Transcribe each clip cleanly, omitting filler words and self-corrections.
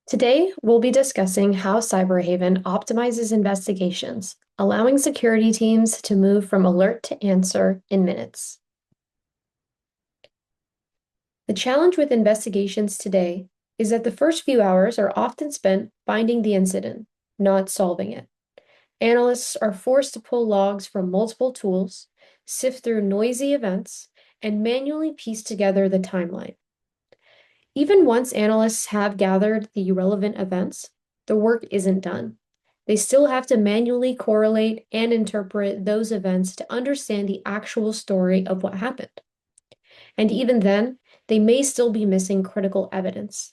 Today, we'll be discussing how Cyberhaven optimizes investigations, allowing security teams to move from alert to answer in minutes. The challenge with investigations today is that the first few hours are often spent finding the incident, not solving it. Analysts are forced to pull logs from multiple tools, sift through noisy events, and manually piece together the timeline. Even once analysts have gathered the relevant events, the work isn't done. They still have to manually correlate and interpret those events to understand the actual story of what happened. And even then, they may still be missing critical evidence.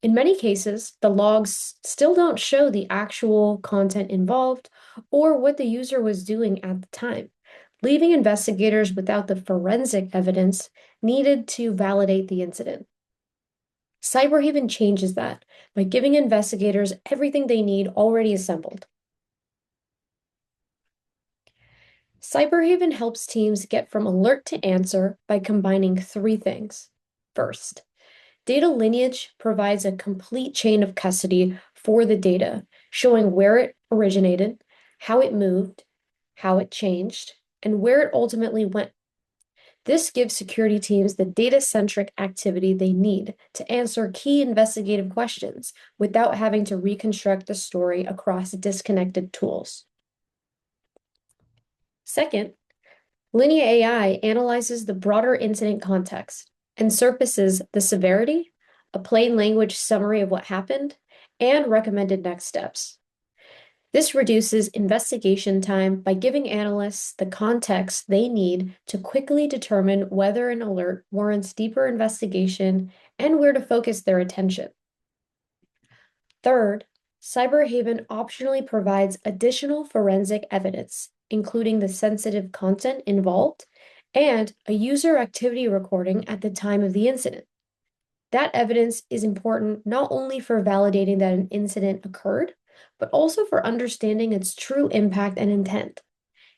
In many cases, the logs still don't show the actual content involved or what the user was doing at the time, leaving investigators without the forensic evidence needed to validate the incident. Cyberhaven changes that by giving investigators everything they need already assembled. Cyberhaven helps teams get from alert to answer by combining three things. First, Data Lineage provides a complete chain of custody for the data, showing where it originated, how it moved, how it changed, and where it ultimately went. This gives security teams the data-centric activity they need to answer key investigative questions without having to reconstruct the story across disconnected tools. Second, Linea AI analyzes the broader incident context and surfaces the severity, a plain language summary of what happened, and recommended next steps. This reduces investigation time by giving analysts the context they need to quickly determine whether an alert warrants deeper investigation and where to focus their attention. Third, Cyberhaven optionally provides additional forensic evidence, including the sensitive content involved and a user activity recording at the time of the incident. That evidence is important not only for validating that an incident occurred, but also for understanding its true impact and intent.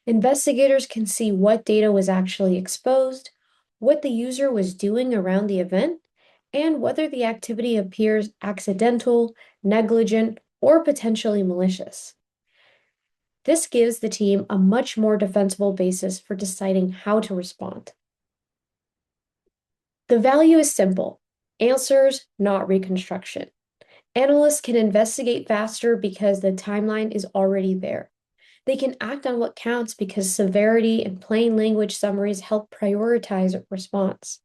Investigators can see what data was actually exposed, what the user was doing around the event, and whether the activity appears accidental, negligent, or potentially malicious. This gives the team a much more defensible basis for deciding how to respond. The value is simple: answers, not reconstruction. Analysts can investigate faster because the timeline is already there. They can act on what counts because severity and plain language summaries help prioritize response.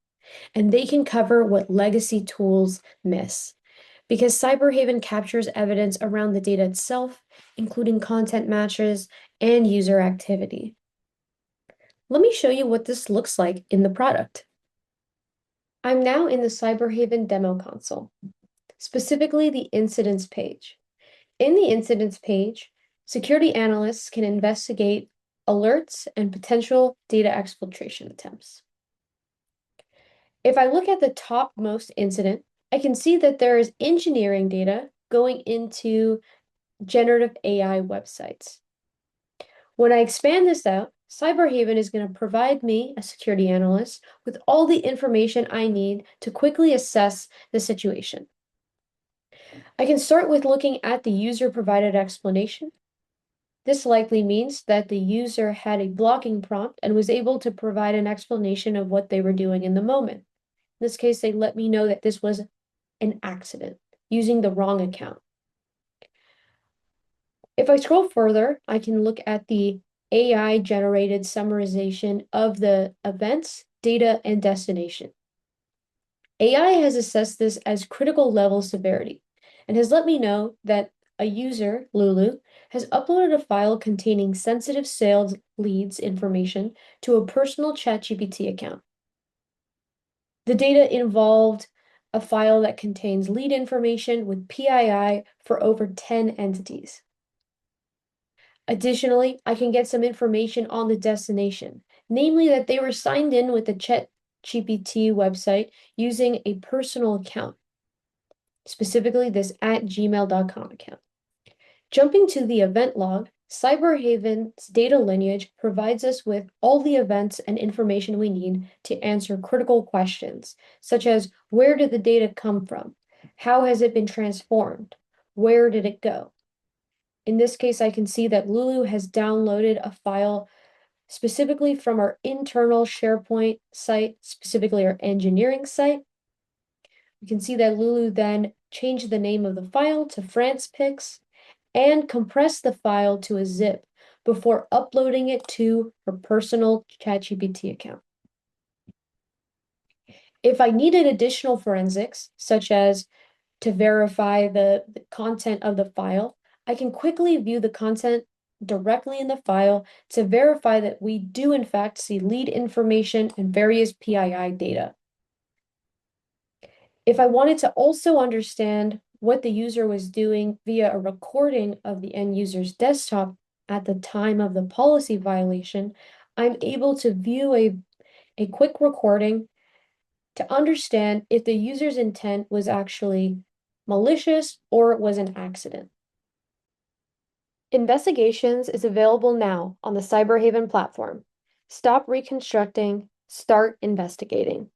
And they can cover what legacy tools miss because Cyberhaven captures evidence around the data itself, including content matches and user activity. Let me show you what this looks like in the product. I'm now in the Cyberhaven demo console, specifically the incidents page. In the incidents page, security analysts can investigate alerts and potential data exfiltration attempts. If I look at the topmost incident, I can see that there is engineering data going into generative AI websites. When I expand this out, Cyberhaven is going to provide me, a security analyst, with all the information I need to quickly assess the situation. I can start with looking at the user-provided explanation. This likely means that the user had a blocking prompt and was able to provide an explanation of what they were doing in the moment. In this case, they let me know that this was an accident using the wrong account. If I scroll further, I can look at the AI-generated summarization of the events, data, and destination. AI has assessed this as critical level severity and has let me know that a user, Lulu, has uploaded a file containing sensitive sales leads information to a personal ChatGPT account. The data involved a file that contains lead information with PII for over 10 entities. Additionally, I can get some information on the destination, namely that they were signed in with the ChatGPT website using a personal account, specifically this @gmail.com account. Jumping to the event log, Cyberhaven's data lineage provides us with all the events and information we need to answer critical questions, such as where did the data come from? How has it been transformed? Where did it go? In this case, I can see that Lulu has downloaded a file specifically from our internal SharePoint site, specifically our engineering site. We can see that Lulu then changed the name of the file to France Pics and compressed the file to a zip before uploading it to her personal ChatGPT account. If I needed additional forensics, such as to verify the content of the file, I can quickly view the content directly in the file to verify that we do in fact see lead information and various PII data. If I wanted to also understand what the user was doing via a recording of the end user's desktop at the time of the policy violation, I'm able to view a quick recording to understand if the user's intent was actually malicious or it was an accident. Investigations is available now on the Cyberhaven platform. Stop reconstructing, start investigating.